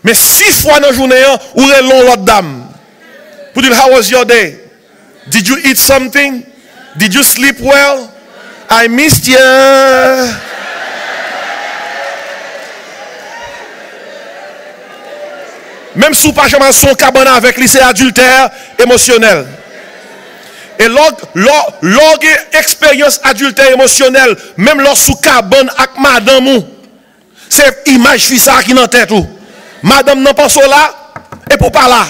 Mais 6 fois dans la journée, ou relon l'autre dame. Pour dire, how was your day? Did you eat something? Did you sleep well? I missed you. Même si vous pas jamais son cabane avec lui, c'est adultère émotionnel. Et lors expérience adultère émotionnelle, même lorsque cabane avec madame, c'est image ça qui dans tête ou. Madame n'en pense là et pour pas là.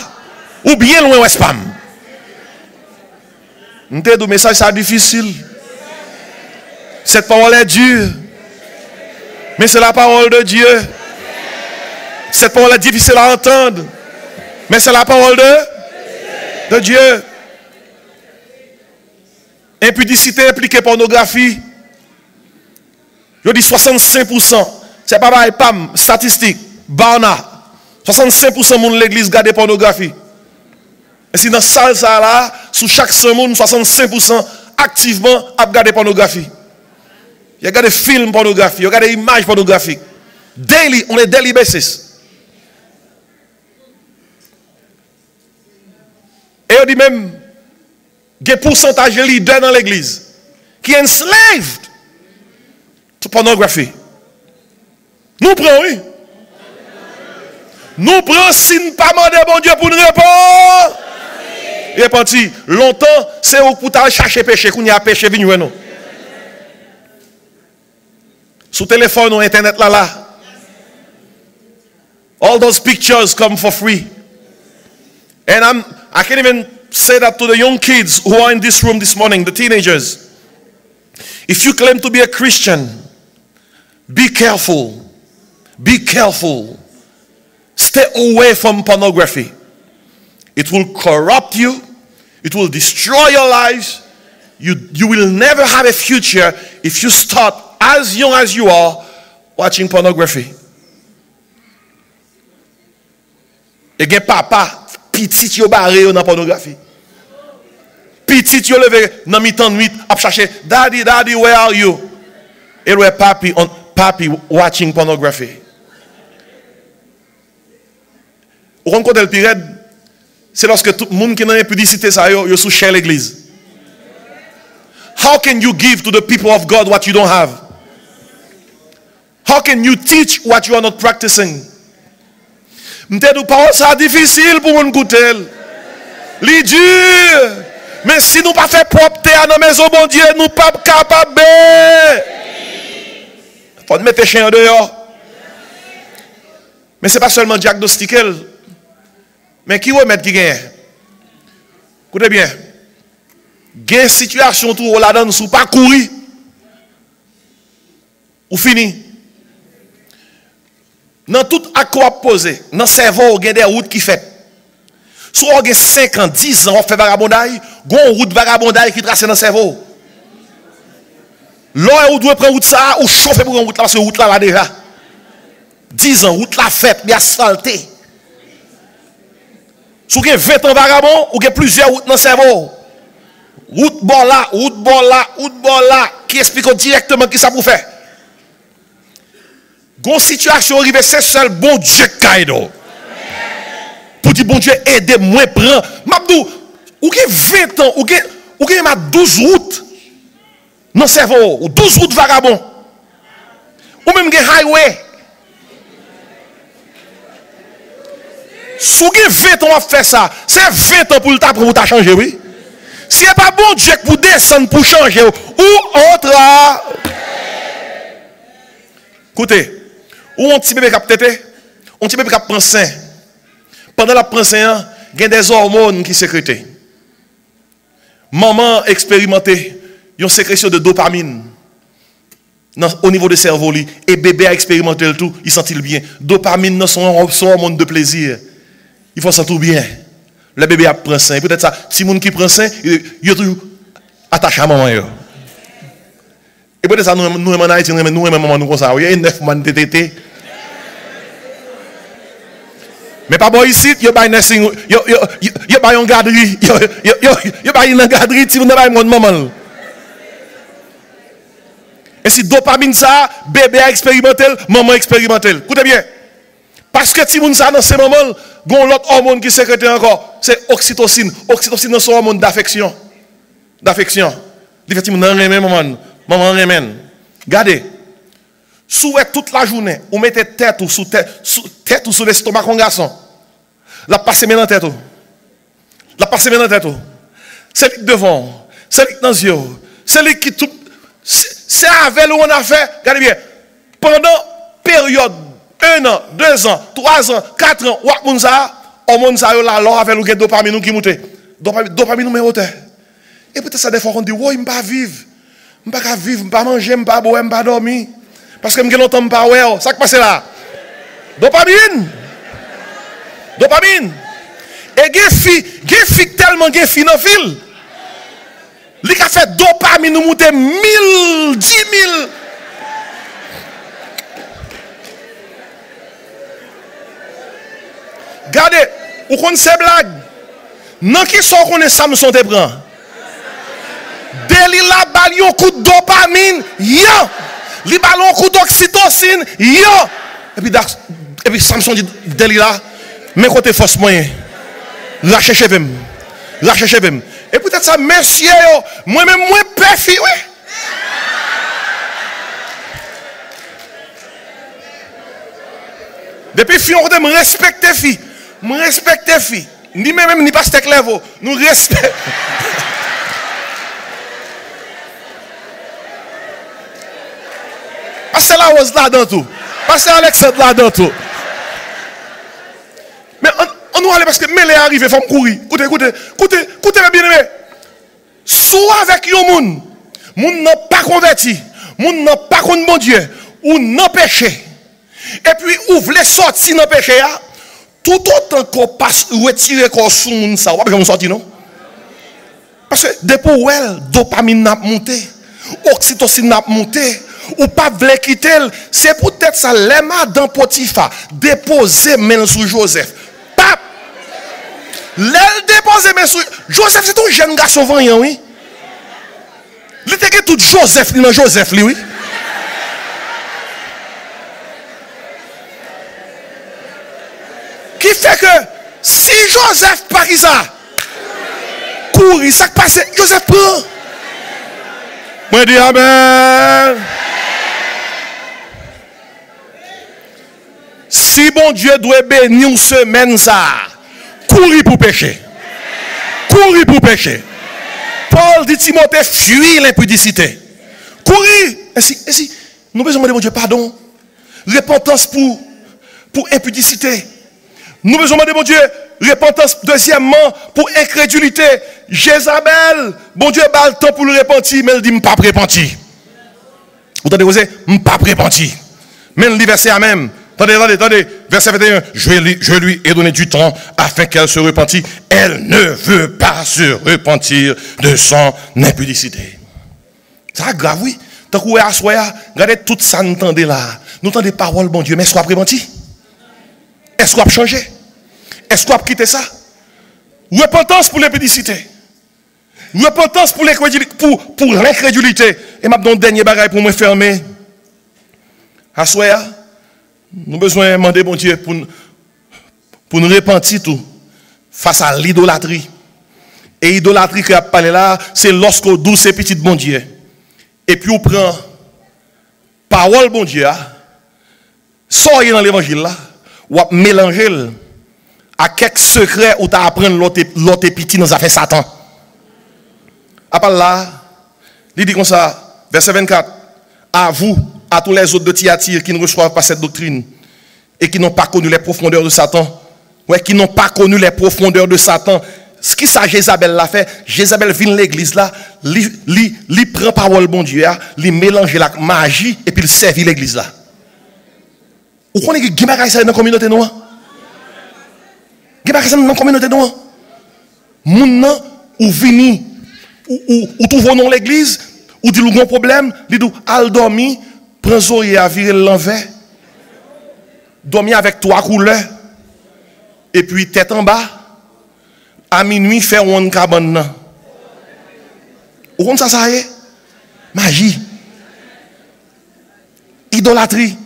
Ou bien loin ou spam. M'te do message ça difficile. Cette parole est dure. Mais c'est la parole de Dieu. Cette parole est difficile à entendre. Mais c'est la parole de Dieu. Impudicité impliquée pornographie. Je dis 65%. C'est pas pareil, pam, statistique. Barna. 65% de l'église garde pornographie. Et si dans salle ça là, sous chaque semaine, 65% activement à regarder pornographie. Il y a des films pornographiques, il y a des images pornographiques. Daily, on est daily basis. Et on dit même, il y a un pourcentage de leaders dans l'église qui est enslaved Pornographie. Nous prenons, oui. Nous prenons si nous pas demander bon Dieu pour nous répondre. Il est parti. Longtemps, c'est pour t'aller chercher péché. Qu'on y a péché, venez nous. Sous téléphone ou internet là. All those pictures come for free. And I can't even say that to the young kids who are in this room this morning, the teenagers. If you claim to be a Christian, be careful. Be careful. Stay away from pornography. It will corrupt you. It will destroy your lives. You will never have a future if you start as young as you are watching pornography. Et gen papa, petit yo barré dans pornographie. Petit yo levé dans mi-temps nuit à chercher daddy, where are you? Et le papi watching pornography. Ou on connaît le pire, c'est lorsque tout le monde qui n'a pas publicité ça yo sous cher l'église. How can you give to the people of God what you don't have? How can you teach what you are not practicing? M't'es pas ça difficile pour nous goûter. Li dur. Mais si nous pas fait propre terre dans maison bon Dieu, nous pas capable. Faut mettre chien dehors. Mais c'est pas seulement diagnostiquer. Mais qui remet qui gagne? Écoutez bien. Gain situation tout là-dedans sous pas courir. Ou fini. Dans tout accord posé, dans le cerveau, il y a des routes qui fait. Soit on a 5 ans, 10 ans, on fait vagabondaille, il y a une route vagabondaille qui trace dans le cerveau. Là, on doit prendre route ça, ou chauffer pour une route là, parce que route là déjà. 10 ans, route là faite, bien asphaltée. Si vous avez 20 ans vagabond, vous avez plusieurs routes dans le cerveau. Route bon là, route bon là, route bon là, qui explique directement qui ça pour faire. Gon situation arrive, c'est seul bon Dieu kaido. Pour dire bon Dieu aidez-moi prend. Mabdou, ou gen 20 ans, ou gen ma 12 routes dans le cerveau, ou 12 routes vagabond. Ou même gen highway. Si vous avez 20 ans à faire ça, c'est 20 ans pour le temps pour vous changer, oui. Si ce n'est pas bon Dieu pour descendre pour changer, ou autre. Écoutez. Ou un petit bébé qui a tété, un petit bébé qui prend sein. Pendant la prend sein, il y a des hormones qui sécrètent. Maman expérimenté une sécrétion de dopamine au niveau du cerveau. Et bébé a expérimenté le tout, il sentit bien. Dopamine, son hormone de plaisir. Il faut sentir bien. Le bébé a pris sein. Peut-être ça, si moun qui prend sein, il est toujours attaché à maman. Et peut-être ça, nous en Haïti, nous maman nous comme ça. Il y a 9 mois de tété. Mais pas bon ici, il y a un nursing, il y a une garderie, il y a une garderie, si vous n'avez pas une maman. Et si dopamine ça, bébé a expérimenté, maman a expérimenté. Écoutez bien. Parce que si vous ça dans ces moments, il y a l'autre hormone qui sécrète encore, c'est oxytocine. Oxytocine, c'est un hormone d'affection. D'affection. Effectivement, maman remène. Regardez. Souhait toute la journée, vous mettez tête ou sous l'estomac d'un garçon. La passe dans la tête. La passe dans la tête. C'est lui devant. C'est lui dans les yeux. C'est lui qui tout. C'est avec lui on a fait. Regardez bien. Pendant période 1 an, 2 ans, 3 ans, 4 ans, ou on ça là, alors avec le dopamine qui monte. Dopamine nous met haute. Et peut-être ça des fois on dit, ouais, je ne peux pas vivre. Je ne peux pas vivre, je ne peux pas manger, je ne peux pas boire, je ne peux pas dormir. Parce que je ne peux pas voir. Ça qui passe là. Dopamine. Dopamine. Et il y a des filles tellement des filles dans le fil. Il a fait dopamine nous monter 1000, 10 000. Regardez, vous connaissez ces blagues. Non, qui sont qu'on est Samson te prend. Deli la bali un coup de dopamine, yo. Li bali un coup d'oxytocine, yo. Et puis Samson dit Deli là, mais côté force moyen. Lâchez chevem. Lâchez chevem. Et peut-être ça, monsieur, moi-même, moi, perfi, oui. Depuis fille, on me respecter fille. Me respecter fille. Ni même ni pasteur Clévo. Nous respectons. Pasteur la Rose là dans tout. Pasteur Alexandre là dans tout. Mais on nous aller parce que mêlé arrive, il faut me courir. Écoutez, bien aimé. Soit avec un monde, moun n'a pas converti, moun n'a pas contre bon Dieu, ou non péché. Et puis, ou voulez sortir dans le péché, tout autant qu'on passe retirer qu'on sous moun ça, ou pas comme sortir non? Parce que depuis où elle, dopamine n'a monté, oxytocine n'a monté, ou pas voulez quitter, c'est peut-être ça, les madame Potiphar, déposer main sur Joseph. Pape! L'aile déposer main sur Joseph, c'est un jeune garçon vaillant, oui? Il était tout Joseph, il Joseph, oui? Qui fait que si Joseph par ça courir, ça passe, Joseph prend. Moi dis amen. Si bon Dieu doit bénir une semaine ça, courir pour pécher. Courir pour pécher. Paul dit Timothée, fuis l'impudicité. Courir. Ainsi, nous besoin demander mon Dieu pardon. Repentance pour impudicité. Nous besoin demander mon Dieu repentance deuxièmement pour incrédulité. Jézabel, bon Dieu bat le temps pour le repentir, mais il dit pas repentir. Vous entendez, vous êtes pas repentir. Mais le verset à même. Attendez, verset 21. Je lui ai donné du temps afin qu'elle se repentit. Elle ne veut pas se repentir de son impudicité. C'est grave, oui. Tant que vous êtes regardez tout ça, nous entendez là. Nous entendez parole, bon Dieu, mais est-ce qu'on a repenti? Est-ce qu'on a changé? Est-ce qu'on a quitté ça? Repentance pour l'impudicité. Repentance pour l'incrédulité. Et m'a donné un dernier bagage pour me fermer. Assoya. Nous avons besoin de demander bon Dieu pour nous repentir tout face à l'idolâtrie. Et l'idolâtrie que a parlé là, c'est lorsque vous douce ces petits bon Dieu. Et puis on prend parole bon Dieu, sortez dans l'évangile là, ou mélanger à quelques secrets où tu apprends l'autre petit dans affaires Satan. Après là, il dit comme ça, verset 24, à vous, à tous les autres de Thyatire qui ne reçoivent pas cette doctrine et qui n'ont pas connu les profondeurs de Satan. Ouais, qui n'ont pas connu les profondeurs de Satan. Ce qui ça Jézabel l'a fait, Jézabel vient l'église là, lui prend parole bon Dieu, lui mélange la magie et puis il servit l'église là. Vous connaissez qui est dans la communauté noire? Qui est dans la communauté noire? Moun nan ou vini ou trouve dans l'église ou dit un problème, il dit al dormi, prends zoye à virer l'envers. Dormir avec trois couleurs et puis tête en bas. À minuit, faire une cabane. Vous comprenez ça, est? Magie. Idolâtrie.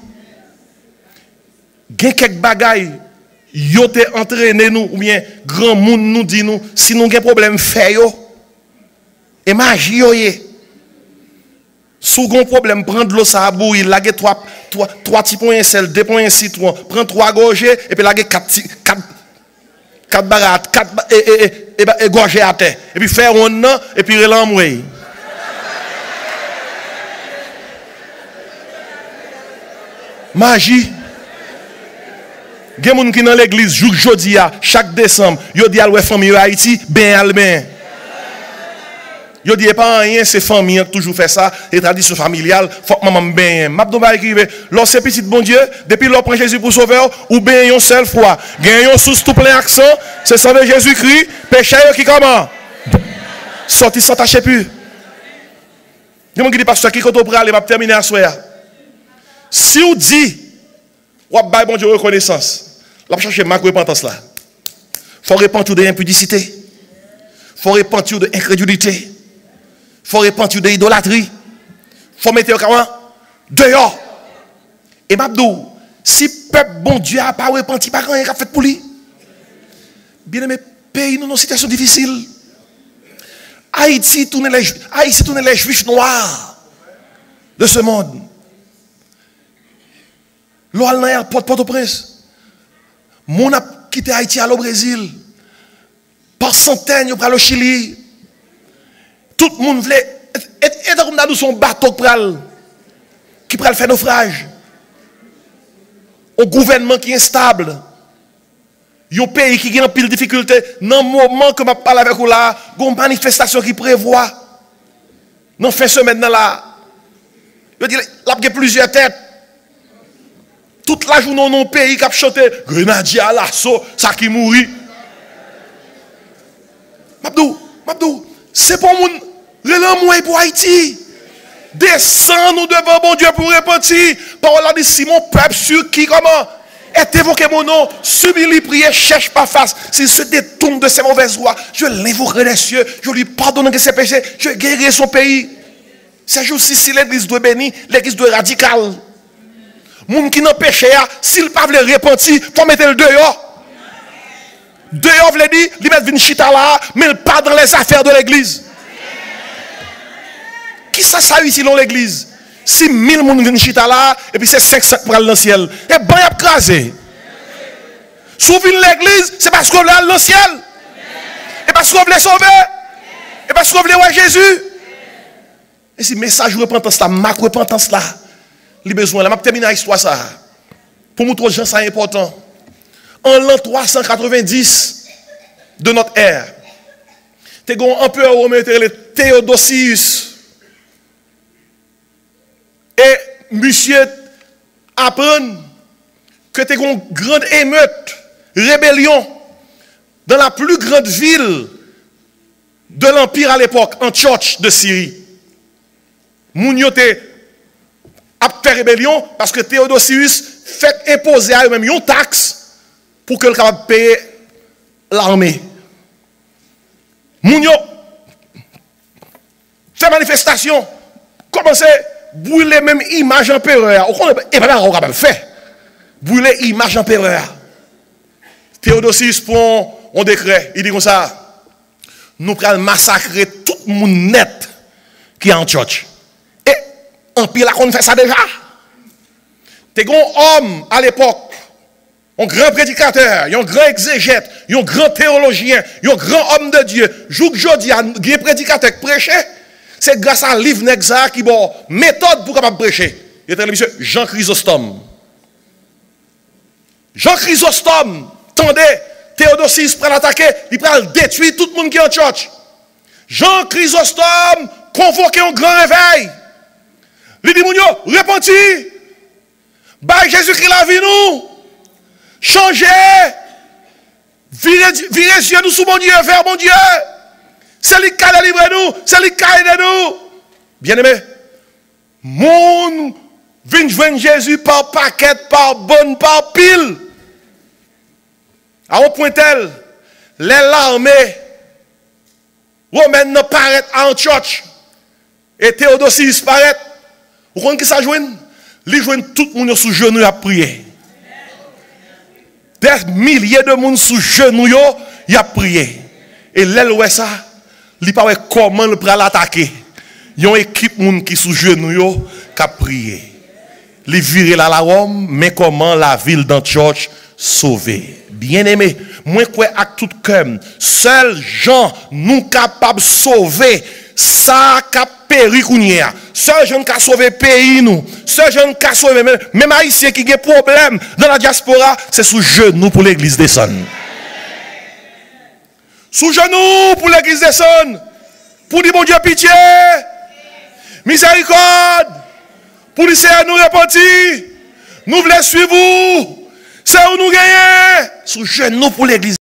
Il y a quelques bagailles. Yo te entraîné nous, ou bien grand monde nous dit nous, si nous avons un problème, fait yo. Et magie yo yé. Si vous avez un problème, prendre l'eau, ça a bouilli, laguer trois petits points de sel, 2 points de citron, prendre 3 gorgées, et puis laguer 4 barates, 4 gorgées à terre. Et puis faire un an, et puis relancer. Magie. Il y a des gens qui dans l'église, jeudi, chaque décembre, ils disent à la famille Haïti, ben. Ils disent pas rien, c'est famille qui toujours fait ça, et tradition familiale, faut que maman ben. Mabdouba écrivait, lorsque c'est petit bon Dieu, depuis l'on prend Jésus pour sauveur, ou ben une seule fois, gagnons sous tout plein accent, c'est ça de Jésus-Christ, péché qui comment? Sorti sans tâcher plus. Il y a des gens qui disent, pasteur, qui quand on prend, il va terminer à soi. Si vous dites, ou à bon Dieu reconnaissance, là, chercher ma repentance là. Il faut repentir de l'impudicité. Il faut repentir de l'incrédulité. Il faut repentir de l'idolâtrie. Il faut mettre comment dehors. Et Mabdou, si le peuple bon Dieu n'a pas repenti, pas rien a fait pour lui. Bien aimé, pays nous dans une situation difficile. Haïti tourne les juifs noirs de ce monde. L'OAL n'a pas de Port-au-Prince. Moun a quitté Haïti à au Brésil. Par centaines, ils prennent au Chili. Tout le monde voulait. Et comme nous son bateau qui prend faire naufrage. Un gouvernement qui est instable. Un pays qui a une pile de difficultés. Dans le moment que je parle avec vous là, il y a une manifestation qui prévoit. Dans la fin de semaine là. Il y a plusieurs têtes. Toute la journée, dans le pays qui a chanté Grenadier à l'assaut, ça qui mourit. Mabdou, c'est pour mon relais pour Haïti. Descends-nous devant bon Dieu pour repentir. Parole a dit, si mon peuple sur qui comment est évoqué mon nom, subis-lui, prier, cherche pas face. S'il se détourne de ses mauvaises voies, je l'invoquerai des cieux, je lui pardonnerai ses péchés, je guérirai son pays. Ces jours-ci, si l'église doit bénir, l'église doit radicale. Moun qui n'a péché, s'il ne peut pas repentir, il faut mettre le dehors. Dehors, veut dire, il met une chita là, mais pas dans les affaires de l'église. Qui ça ici dans l'église? Si 1000 personnes viennent chita là, et puis c'est 500 pour aller dans le ciel. Et bon, il y a crasé. Si vous venez l'église, c'est parce que vous voulez aller dans le ciel. Et parce que vous voulez sauver. Et parce que vous voulez voir Jésus. Et si message de repentance là, ma repentance là, les besoins là, je vais terminer l'histoire ça. Pour montrer aux gens ça est important. En l'an 390 de notre ère, tu as un empereur romain, Théodosius. Et monsieur apprend que tu as une grande émeute, rébellion, dans la plus grande ville de l'Empire à l'époque, Antioche de Syrie. Mounio a fait rébellion parce que Théodosius fait imposer à eux-mêmes une taxe pour que le capable payer l'armée. Mounio fait manifestation, commence à brûler même image empereur. Et pas là, on capable faire. Brûler image empereur. Théodosius prend un décret, il dit comme ça, nous allons massacrer tout le monde net qui est en Antioche. Et Empire là, on fait ça déjà. T'es un homme à l'époque, un grand prédicateur, un grand exégète, un grand théologien, un grand homme de Dieu. Jour que je dis, un prédicateur qui prêchait, c'est grâce à un livre Nexa qui a une méthode pour capable prêcher. Il était monsieur Jean Chrysostome. Jean Chrysostome, attendez, Théodosius prend l'attaquer, il prend le détruire tout le monde qui est en church. Jean Chrysostome convoque un grand réveil. Il dit, Mounio, repentis. Bah, Jésus-Christ la vie nous. Changez. Virez yeux nous sous mon Dieu, vers mon Dieu. C'est lui qui a délivré nous. C'est lui qui a aidé nous. Bien aimé. Moun vient joindre Jésus par paquet, par bonne, par pile. À un point tel, l'armée romaine paraît à Antioche. Et Théodosius paraît. Vous comprenez qui ça joue? Ils jouent tout le monde sous genoux à prier. Des milliers de monde sous genoux y a prié. Et l'aile ouais ça, il pas comment le prend l'attaquer. Il y a une équipe monde qui sous genoux qui a prié. Ils virent la Rome, mais comment la ville d'Antioche sauvée. Bien aimé, moi quoi à tout cœur, seuls gens nous capables de sauver ça qu'a péri kounia. Seul jeune qui a sauvé le pays nous. Seul jeune qui a sauvé même haïtien qui a des problèmes dans la diaspora, c'est sous genou pour l'église des sons. Sous genou pour l'église des sons. Pour dire mon Dieu pitié. Miséricorde. Pour dire Seigneur nous repentir. Nous voulons suivre vous. C'est où nous gagnons. Sous genou pour l'église.